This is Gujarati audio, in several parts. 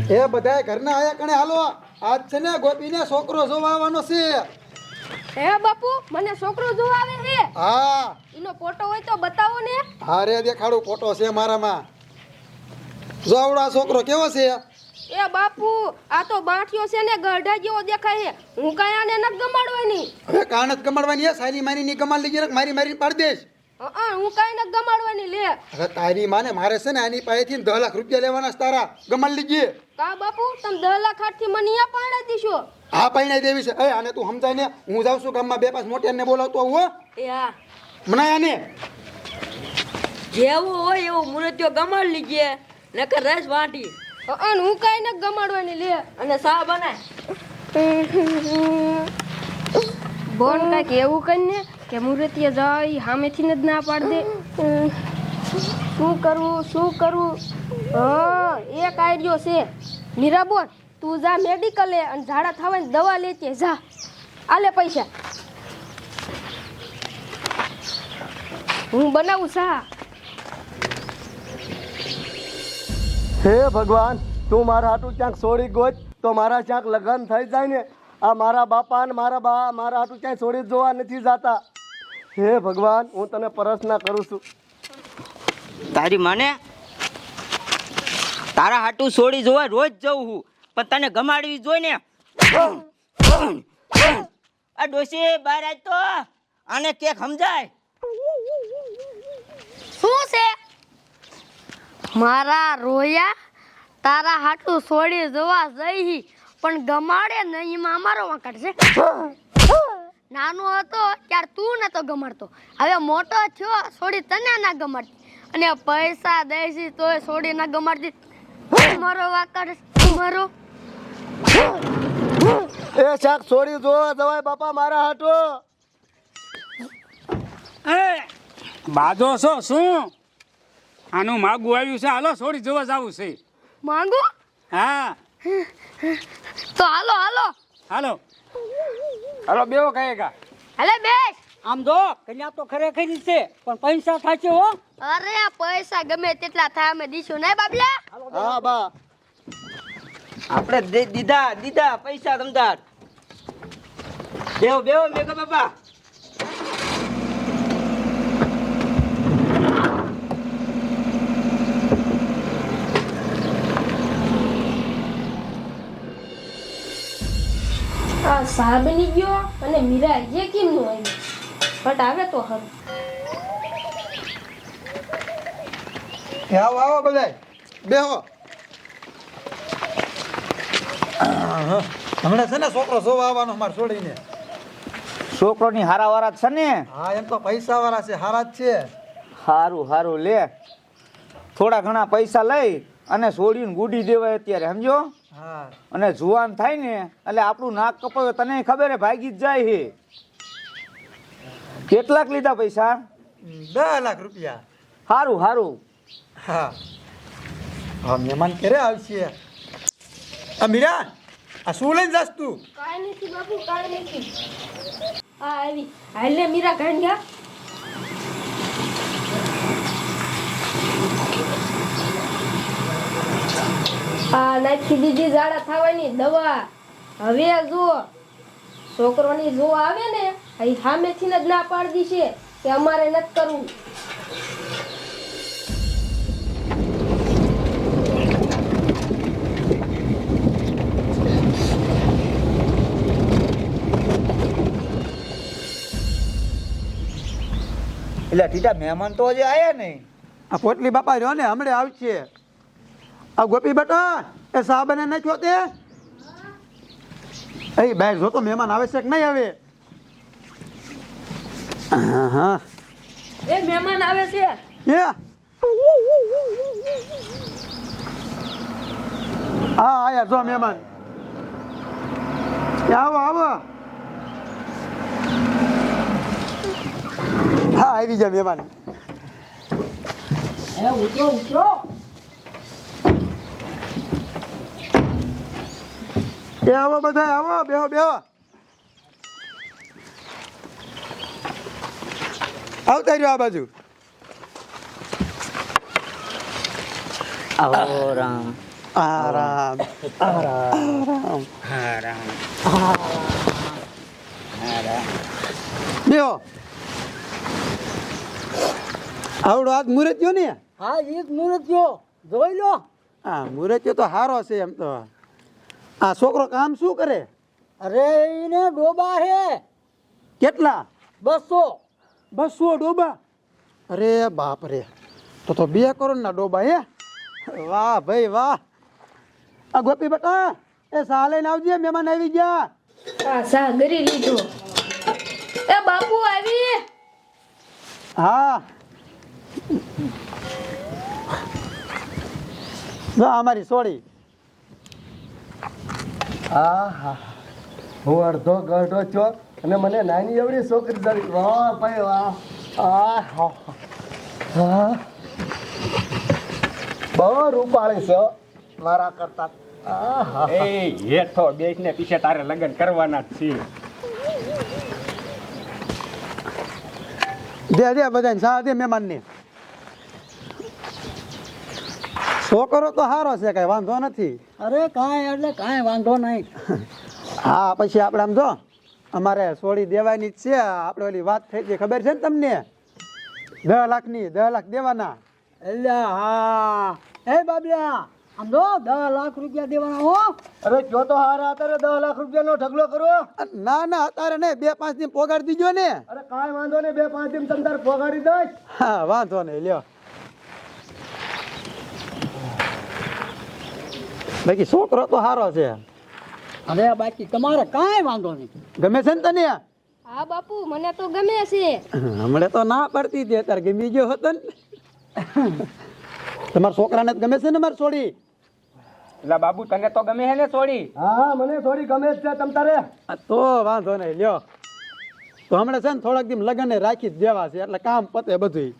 એ બધાય ઘરના આયા કણે હાલો. આજ છે ને ગોપીને છોકરો જોવા આવવાનો છે. હે બાપુ, મને છોકરો જોવા આવે છે? હા. એનો ફોટો હોય તો બતાવો ને. હા રે દેખાડું, ફોટો છે મારામાં. જો આવડો આ છોકરો કેવો છે? એ બાપુ, આ તો બાંઠિયો છે ને ગઢા જેવો દેખાય છે. હું કાંઈ આને ન ગમાડવાની. હવે કાન જ કમાડવાની હે, સાલી મારી ની કમાડ લીધી રે, મારી મારી પાડી દેશ. હું કાંઈ ન ગમાડવાની લે. હવે તારી માને મારે છે ને આની પાસેથી 10 લાખ રૂપિયા લેવાના છે તારા, ગમાડ લીધી. કા બાપુ, તમે 10 લાખ હાથથી મને અહીંયા પાડી દીશો? હા પૈણા દેવી છે. એ આને તું સમજાય ને, હું જાઉં છું ગામમાં 2-5 મોટિયાને બોલાવતો આવું હો. એ હા, મનાય આને. જેવું હોય એવું મૂર્તિઓ ગમાડ લીજે, નકર રસ વાટી હું કાંઈ ન ગમાડવાની લે. અને સા બનાય. બોન કાંઈક એવું કરીને કે મૂર્તિએ જાય સામેથી જ ના પાડી દે. શું કરવું? હા, એક આઈડિયો છે. મીરા બોન, તું જા મેડિકલે અને ઝાડા થવાની દવા લેતી જા. આલે પૈસા, હું બનાવું સા. હે ભગવાન, તું મારા હાટું ક્યાંક છોડી ગોત તો મારા ક્યાંક લગ્ન થઈ જાય ને. આ મારા બાપા ને મારા બા મારા હાટું ક્યાંય છોડી જોવા નથી જાતા. હે ભગવાન, હું તને પ્રાર્થના કરું છું. તારી માને તારા હાટું છોડી જોવા રોજ જઉં હું, પણ તને ગમાડવી જોઈ ને. આ ડોશી બહાર આજ તો આને કે સમજાય. શું છે? મારા રોયા તારા હાટું છોડી જોવા જઈ પણ ગમાડે નહીં, એમાં અમારો વાંકડ છે. નાનો હતો ત્યારે તું નતો ગમાડતો, હવે મોટો થયો છોડી તને ના ગમાડતી, અને પૈસા દઈશી તોય છોડી ના ગમાડતી. મારો વાંકડ મારો. એ શાક છોડી જોવા જવાય બાપા મારા હાટું. બાજો છો શું? આનું માગું આવ્યું છે, હાલો છોડી જોવા જવું છે. માંગુ? હા તો હાલો હાલો હાલો હાલો, બેવો કહેગા. હાલે બેસ. આમ જો કન્યા તો ખરેખર છે, પણ પૈસા થાશે હો. અરે પૈસા ગમે તેટલા થાય અમે દીશું નહીં બાબલા. હા બા, આપણે દીધા પૈસા તમતાર. બેવો મેઘા બાપા. આ સા બની ગયો અને મીરા જે કેમ નું આવ્યું, બટ આવે તો હર. આવો આવો બધાય, બેહો. હમણાં છે ને છોકરો જોવા આવવાનો મારે છોડીને. છોકરોની હારા વારા છે ને. હા, એમ તો પૈસા વાળા છે, હારા જ છે. હારું લે, થોડા ઘણા પૈસા લઈ અને છોડીને ગુડી દેવાય અત્યારે, સમજો. હા, અને જુવાન થાય ને એટલે આપણું નાક કપાવે, તને ખબર હે ભાગી જ જાય છે. કેટલાક લીધા પૈસા? 10 લાખ રૂપિયા. હારું હા હા, મહેમાન ક્યારે આવશે? આ મીરા, આ શું લઈને જાસ તું? કાંઈ નથી બાપુ, કાંઈ નથી. આ આવી હાલે મીરા ગાંડિયા. આ નાખી દીધી ઝાડા થવાની દવા. હવે જો છોકરોની જો આવે ને એ સામેથી જ ના પાડી છે કે અમારે નથી કરવું. એટલે ટીટા મહેમાન તો હજી આયા નહીં. આ પોટલી બાપા રહ્યો ને, હમણાં આવશે. આ ગોપી બેટા, એ સાહેબને નાખ્યો તે? એ બહાર જો તો મહેમાન આવે છે કે નહીં આવે? હા, એ મહેમાન આવે છે. હા આયા જો મહેમાન. આવો હા, આવી જા મહેમાન. ઉતરો. એ આવો બધા, આવો, બેહો આવતા રહ્યો આ બાજુ. આવો રામ. આરામ આરામ આરામ બેહો આવડો હાથ મુરત્યો ને હા એ જ મુરત્યો જોઈ લો. હા મુરત્યો તો સારો છે એમ તો. આ છોકરો કામ શું કરે? અરે એને ડોબા હે કેટલા? 200 ડોબા? અરે બાપ રે, તો 2 કરોડના ડોબા હે. વાહ ભાઈ વાહ. આ ગોપી બેટા એ સા લઈને આવજે, મહેમાન આવી ગયા. હા સા ગરી લીધો. એ બાપુ આવી. હા જો અમારી સોળી. હા હું અડધો ગઢો છો અને મને નાની એવડી છોકરી જડી. વાહ ભાઈ વાહ. હા બહુ રૂપાળી છે મારા કરતા. એ હેઠો બેસને પીછે તારે લગ્ન કરવાના જ છે. દે બધાને સા દે મહેમાનને. છોકરો તો સારો છે, કઈ વાંધો નથી. અરે કાંઈ એટલે કાંઈ વાંધો નહીં. હા પછી આપણે આમ જો અમારે સોળી દેવાની જ છે. આપણે ઓલી વાત થઈ હતી ખબર છે ને તમને? 10 લાખની, 10 લાખ દેવાના. એટલે હા એ બાબલા આમ જો 10 લાખ રૂપિયા દેવાના હો. અરે જો તો હારા અત્યારે 10 લાખ રૂપિયાનો ઢગલો કરો. ના ના અત્યારે નહીં, 2-5 દિન પોગાડી દીજો ને. અરે કાંઈ વાંધો નહીં, 2-5 દિન તમ તાર પગાડી દઈશ. હા વાંધો નહીં, લ્યો. બાકી છોકરો તો સારો છે. અરે બાકી તમારે કાંઈ વાંધો નહીં. ગમે છે ને તને? હા બાપુ મને તો ગમે છે. હમણાં તો ના પડતી હતી, અત્યારે ગમી ગયો હતો ને. તમારા છોકરાને જ ગમે છે ને મારી છોડી? એટલે બાબુ તને તો ગમે હે ને છોડી? હા મને થોડી ગમે જ છે તમ તારે. તો વાંધો નહીં, લ્યો. તો હમણાં છે ને થોડાક દિન લગ્ન રાખી જ દેવા છે, એટલે કામ પતે બધું.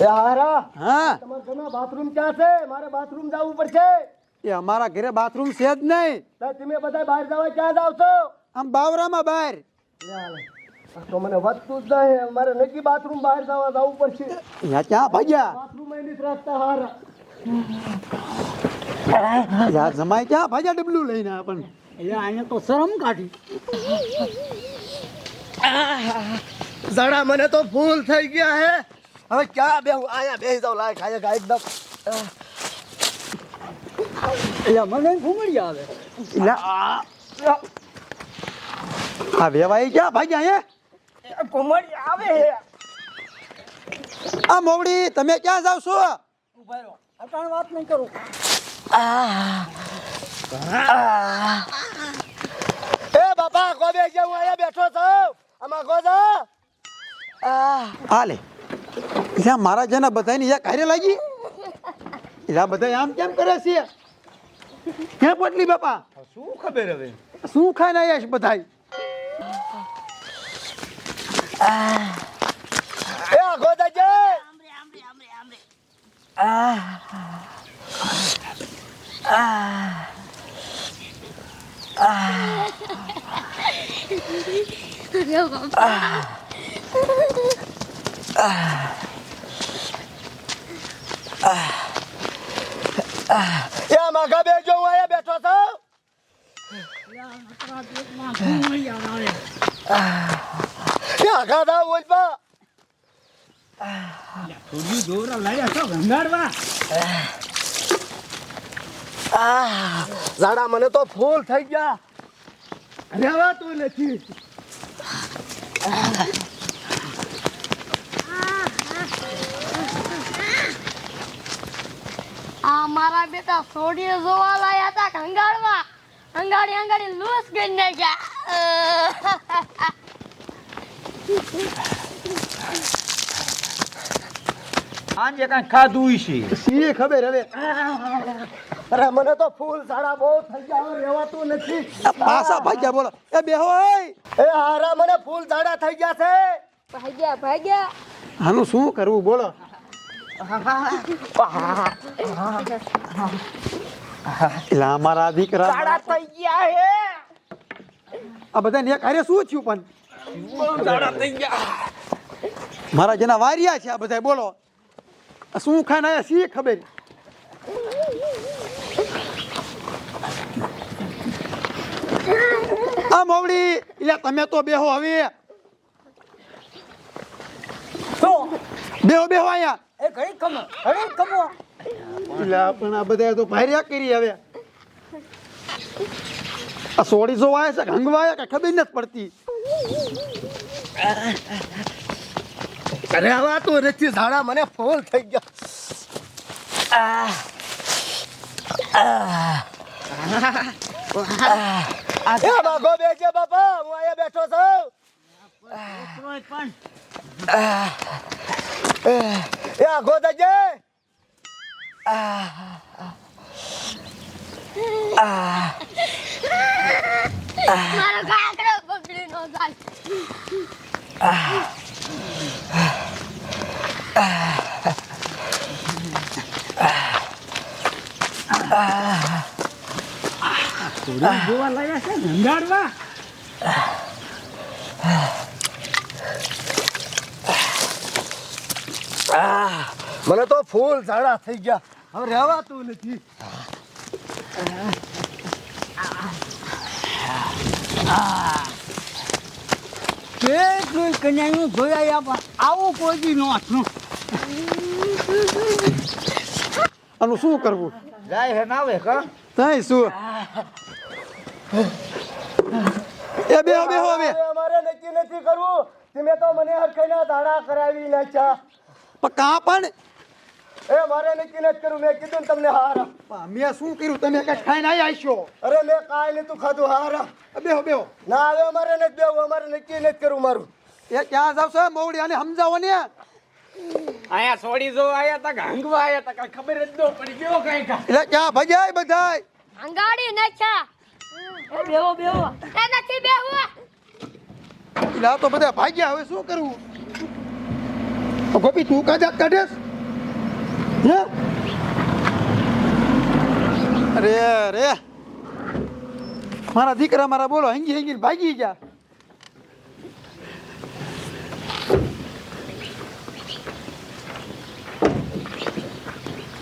એ હારા હા તમારા ઘરમાં બાથરૂમ ક્યાં છે? મારે બાથરૂમ જવું પડશે. એ અમારા ઘરે બાથરૂમ છે જ નહીં. તો તમે બધા બહાર જવા ક્યાં જાવ છો? આમ બાવરામાં બહાર. તો મને વધતું જ નહીં, મારે નક્કી બાથરૂમ બહાર જવું પડશે. અહીંયા ક્યાં ભાગ્યા? બાથરૂમ એની રસ્તા હારા. યાર જમાઈ ક્યાં ભાગ્યા ડબલું લઈને આપણને? એટલે અહીંયા તો શરમ કાઢી. જરા મને તો ફૂલ થઈ ગયા હે. હવે ક્યાં બેહું? આયા બેહી જાવ. લાય ખાય ગાય એકદમ. એટલે મને ઘૂમડી આવે. એટલે આ વેવાઈ ક્યાં ભાગ્યા? હે કોમડી આવે. આ મોવડી તમે ક્યાં જાવ છો? અટાણ વાત નહીં કરું. એ બાપા ગોબે જે હું અહીંયા બેઠો છું. આમાં ગોજા. હાલે એટલે મારા જેના બધાની યા કાર્ય લાગી. એટલે બધા આમ કેમ કરે છે? ક્યાં પોટલી બાપા? શું ખબર હવે? શું ખાઈને આવ્યા છે બધા? એ ગોજા જે. એ માગા બે જો હું અહીંયા બેઠો છું. એ આઘા દા બોલ પા. થોડી જોરા લાયા છો ભંગાડવા. ઝાડા મને તો ફૂલ થઈ ગયા. રહેવાતું નથી. આ મારા બેટા સોડીએ જોવા લાયા હતા કંગાળવા. અંગાડી લૂસ કરી નાખ્યા. આજે કાંઈ ખાધું છે. સી ખબર હવે. અરે મને તો ફૂલ ઝાડા બહુ થઈ ગયા. હવે રહેવાતું નથી. આ પાછા ભાગ્યા બોલો. એ બેહો એ. એ હારા મને ફૂલ ઝાડા થઈ ગયા છે. ભાગ્યા. આનું શું કરવું બોલો? એટલે અમારા દીકરા થઈ ગયા હે. આ બધા ને કાર્ય શું થયું પણ? દાડા થઈ ગયા. મારા જેના વારિયા છે આ બધા બોલો. આ શું ખાઈને આયા સી ખબર? આ મોવડી એટલે તમે તો બેહો હવે બેહો બેહો અહીંયા એટલે પણ આ બધા તો ભાર્યા કરી હવે આ સોડી જોવાય છે હંગવાય કે ખબર નથી પડતી અરે આવા તો નથી ઝાડા મને ફોલ થઈ ગયા એ બાગો બેજે બાપા હું અહીંયા બેઠો છું એ આગો દજે મારો કાકડો પકડી નો જાય જોવા લાગ્યા છે ધંધાડવા. મને તો ફૂલ ઝાડા થઈ ગયા હવે રહેવાતું નથી કેટલું કન્યાનું જોયા આપા આવું કોઈ નો હાથનું. આનું શું કરવું જાય હે નાવે કા તઈ શું એ બેહો બેહો હવે હવે અમારે નક્કી નથી કરવું તમે તો મને હરખાઈના ધાડા કરાવી નાખ્યા પણ કાં પણ એ મારે નક્કી નથી કરવું મેં કીધું ને તમને હારા મેં શું કર્યું તમે કઈ ખાઈને આવી આવીશો અરે મેં કાંઈ નતું ખાધું હારા બેહો બેહો ના હવે અમારે નથી બેવું અમારે નક્કી નથી કરવું મારું એ ક્યાં જાવ છો મોવડી આને સમજાવો ને આયા સોડી જો આયા તા ગાંગવા આયા તા કઈ ખબર જ ન પડી ગયો કઈ કા. એટલે ક્યાં ભજાય બધાય અંગાડી નાખ્યા બેહો બેહો એ નથી બેહો એટલે આ તો બધા ભાગ્યા હવે શું કરવું ગોપી તું કાજાત કાઢેસ હે અરે રે મારા દીકરા મારા બોલો હંગી હંગી ભાગી ગયા